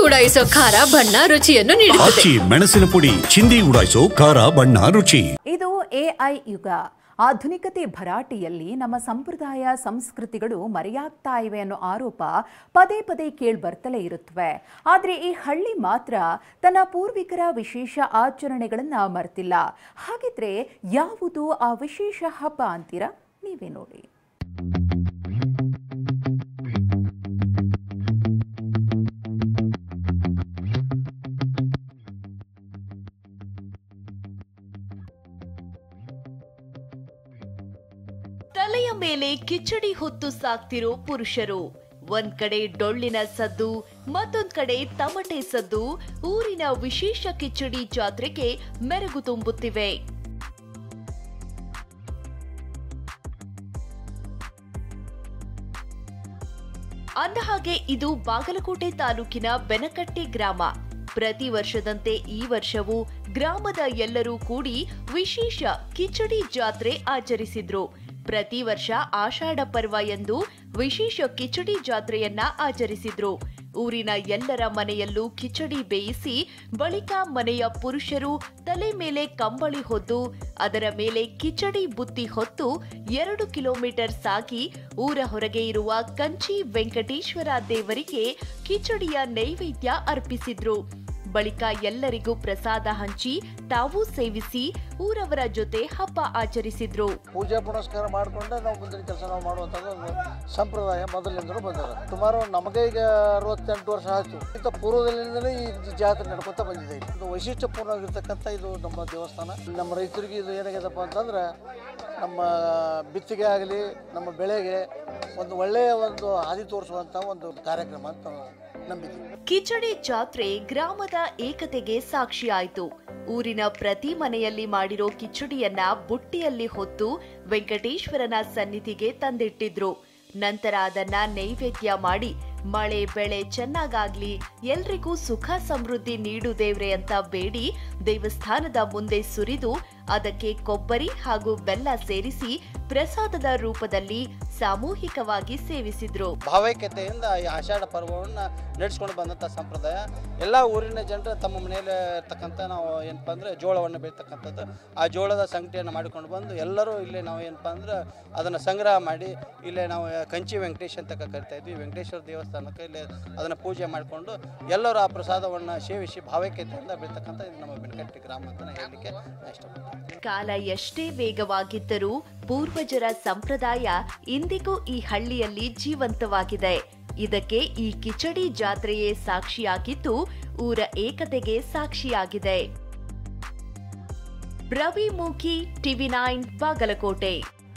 ಉಡಾಯಿಸೋ ಖಾರ ಬಣ್ಣ ರುಚಿಯನ್ನು ನೀಡುತ್ತದೆ. ಮೆಣಸಿನ ಪುಡಿ ಚಿಂದಿ ಉಡಾಯಿಸೋ ಖಾರ ಬಣ್ಣ ರುಚಿ. ಇದು ಎಐ ಯುಗ. ಆಧುನಿಕತೆ ಭರಾಟೆಯಲ್ಲಿ ನಮ್ಮ ಸಂಪ್ರದಾಯ ಸಂಸ್ಕೃತಿಗಳು ಮರೆಯಾಗ್ತಾ ಇವೆ ಅನ್ನೋ ಆರೋಪ ಪದೇ ಪದೇ ಕೇಳಿಬರ್ತಲೇ ಇರುತ್ತವೆ. ಆದರೆ ಈ ಹಳ್ಳಿ ಮಾತ್ರ ತನ್ನ ಪೂರ್ವಿಕರ ವಿಶೇಷ ಆಚರಣೆಗಳನ್ನು ಮರೆತಿಲ್ಲ. ಹಾಗಿದ್ರೆ ಯಾವುದು ಆ ವಿಶೇಷ ಹಬ್ಬ ಅಂತೀರಾ? ನೀವೇ ನೋಡಿ. ತಲೆಯ ಮೇಲೆ ಕಿಚಡಿ ಹೊತ್ತು ಸಾಕ್ತಿರೋ ಪುರುಷರು, ಒಂದ್ ಕಡೆ ಡೊಳ್ಳಿನ ಸದ್ದು, ಮತ್ತೊಂದ್ ಕಡೆ ತಮಟೆ ಸದ್ದು ಊರಿನ ವಿಶೇಷ ಕಿಚಡಿ ಜಾತ್ರೆಗೆ ಮೆರುಗು ತುಂಬುತ್ತಿವೆ. ಅಂದಹಾಗೆ ಇದು ಬಾಗಲಕೋಟೆ ತಾಲೂಕಿನ ಬೆನಕಟ್ಟಿ ಗ್ರಾಮ. ಪ್ರತಿ ವರ್ಷದಂತೆ ಈ ವರ್ಷವೂ ಗ್ರಾಮದ ಎಲ್ಲರೂ ಕೂಡಿ ವಿಶೇಷ ಕಿಚಡಿ ಜಾತ್ರೆ ಆಚರಿಸಿದ್ರು. ಪ್ರತಿ ವರ್ಷ ಆಷಾಢ ಪರ್ವ ಎಂದು ವಿಶೇಷ ಕಿಚಡಿ ಜಾತ್ರೆಯನ್ನ ಆಚರಿಸಿದ್ರು. ಊರಿನ ಎಲ್ಲರ ಮನೆಯಲ್ಲೂ ಕಿಚಡಿ ಬೇಯಿಸಿ ಬಳಿಕ ಮನೆಯ ಪುರುಷರು ತಲೆ ಮೇಲೆ ಕಂಬಳಿ ಹೊದ್ದು ಅದರ ಮೇಲೆ ಕಿಚಡಿ ಬುತ್ತಿ ಹೊತ್ತು 2 ಕಿಲೋಮೀಟರ್ ಸಾಗಿ ಊರ ಹೊರಗೆ ಇರುವ ಕಂಚಿ ವೆಂಕಟೇಶ್ವರ ದೇವರಿಗೆ ಕಿಚಡಿಯ ನೈವೇದ್ಯ ಅರ್ಪಿಸಿದ್ರು. ಬಳಿಕ ಎಲ್ಲರಿಗೂ ಪ್ರಸಾದ ಹಂಚಿ ತಾವು ಸೇವಿಸಿ ಊರವರ ಜೊತೆ ಹಬ್ಬ ಆಚರಿಸಿದ್ರು. ಪೂಜೆ ಪುನಸ್ಕಾರ ಮಾಡಿಕೊಂಡೆ ನಾವು ಮುಂದಿನ ಕೆಲಸ ನಾವು ಮಾಡುವಂಥದ್ದು ಒಂದು ಸಂಪ್ರದಾಯ ಮೊದಲಿಂದಲೂ ಬಂದಿದೆ. ಸುಮಾರು ನಮಗೆ ಈಗ 68 ವರ್ಷ ಆಯಿತು. ಇಂಥ ಪೂರ್ವದಲ್ಲಿಂದಲೇ ಈ ಜಾತ್ರೆ ನಡ್ಕೊತಾ ಬಂದಿದೆ. ಇದು ವೈಶಿಷ್ಟ್ಯಪೂರ್ಣವಾಗಿರ್ತಕ್ಕಂಥ ಇದು ನಮ್ಮ ದೇವಸ್ಥಾನ. ನಮ್ಮ ರೈತರಿಗೆ ಇದು ಏನಾಗ್ಯದಪ್ಪ ಅಂತಂದ್ರೆ ನಮ್ಮ ಬಿತ್ತಿಗೆ ಆಗಲಿ ನಮ್ಮ ಬೆಳೆಗೆ ಒಂದು ಒಳ್ಳೆಯ ಒಂದು ಹಾದಿ ತೋರಿಸುವಂಥ ಒಂದು ಕಾರ್ಯಕ್ರಮ ಅಂತ ನಂಬಿಕೆ. ಕಿಚಡಿ ಜಾತ್ರೆ ಗ್ರಾಮದ ಏಕತೆಗೆ ಸಾಕ್ಷಿಯಾಯಿತು. ಊರಿನ ಪ್ರತಿ ಮನೆಯಲ್ಲಿ ಮಾಡಿರೋ ಕಿಚಡಿಯನ್ನ ಬುಟ್ಟಿಯಲ್ಲಿ ಹೊತ್ತು ವೆಂಕಟೇಶ್ವರನ ಸನ್ನಿಧಿಗೆ ತಂದಿಟ್ಟಿದ್ರು. ನಂತರ ಅದನ್ನ ನೈವೇದ್ಯ ಮಾಡಿ ಮಳೆ ಬೆಳೆ ಚೆನ್ನಾಗಾಗ್ಲಿ, ಎಲ್ರಿಗೂ ಸುಖ ಸಮೃದ್ಧಿ ನೀಡು ದೇವ್ರೆ ಅಂತ ಬೇಡಿ ದೇವಸ್ಥಾನದ ಮುಂದೆ ಸುರಿದು ಅದಕ್ಕೆ ಕೊಬ್ಬರಿ ಹಾಗೂ ಬೆಲ್ಲ ಸೇರಿಸಿ ಪ್ರಸಾದದ ರೂಪದಲ್ಲಿ ಸಾಮೂಹಿಕವಾಗಿ ಸೇವಿಸಿದ್ರು. ಭಾವೈಕ್ಯತೆಯಿಂದ ಈ ಆಷಾಢ ಪರ್ವವನ್ನು ನಡೆಸ್ಕೊಂಡು ಬಂದಂಥ ಸಂಪ್ರದಾಯ. ಎಲ್ಲ ಊರಿನ ಜನರು ತಮ್ಮ ಮನೆಯಲ್ಲಿ ಇರ್ತಕ್ಕಂಥ ನಾವು ಏನಪ್ಪ ಅಂದರೆ ಜೋಳವನ್ನು ಬೆಳೀತಕ್ಕಂಥದ್ದು, ಆ ಜೋಳದ ಸಂಗಟಿಯನ್ನು ಮಾಡಿಕೊಂಡು ಬಂದು ಎಲ್ಲರೂ ಇಲ್ಲೇ ನಾವು ಏನಪ್ಪ ಅಂದ್ರೆ ಅದನ್ನು ಸಂಗ್ರಹ ಮಾಡಿ ಇಲ್ಲೇ ನಾವು ಕಂಚಿ ವೆಂಕಟೇಶ್ ಅಂತ ಕರಿತಾ ಇದ್ವಿ. ವೆಂಕಟೇಶ್ವರ ದೇವಸ್ಥಾನಕ್ಕೆ ಇಲ್ಲಿ ಅದನ್ನು ಪೂಜೆ ಮಾಡಿಕೊಂಡು ಎಲ್ಲರೂ ಆ ಪ್ರಸಾದವನ್ನು ಸೇವಿಸಿ ಭಾವೈಕ್ಯತೆಯಿಂದ ಬೆಳೀತಕ್ಕಂಥ ಇದು ನಮ್ಮ ಬೆನಕಟ್ಟಿ ಗ್ರಾಮ ಅಂತ ಹೇಳಲಿಕ್ಕೆ ಇಷ್ಟಪಡ್ತೀನಿ. ಕಾಲ ಎಷ್ಟೇ ವೇಗವಾಗಿದ್ದರೂ ಪೂರ್ವಜರ ಸಂಪ್ರದಾಯ ಇಂದಿಗೂ ಈ ಹಳ್ಳಿಯಲ್ಲಿ ಜೀವಂತವಾಗಿದೆ. ಇದಕ್ಕೆ ಈ ಕಿಚಡಿ ಜಾತ್ರೆಯೇ ಸಾಕ್ಷಿಯಾಗಿದ್ದು ಊರ ಏಕತೆಗೆ ಸಾಕ್ಷಿಯಾಗಿದೆ. ರವಿ ಮೂಕಿ, ಟಿವಿ9 ಬಾಗಲಕೋಟೆ.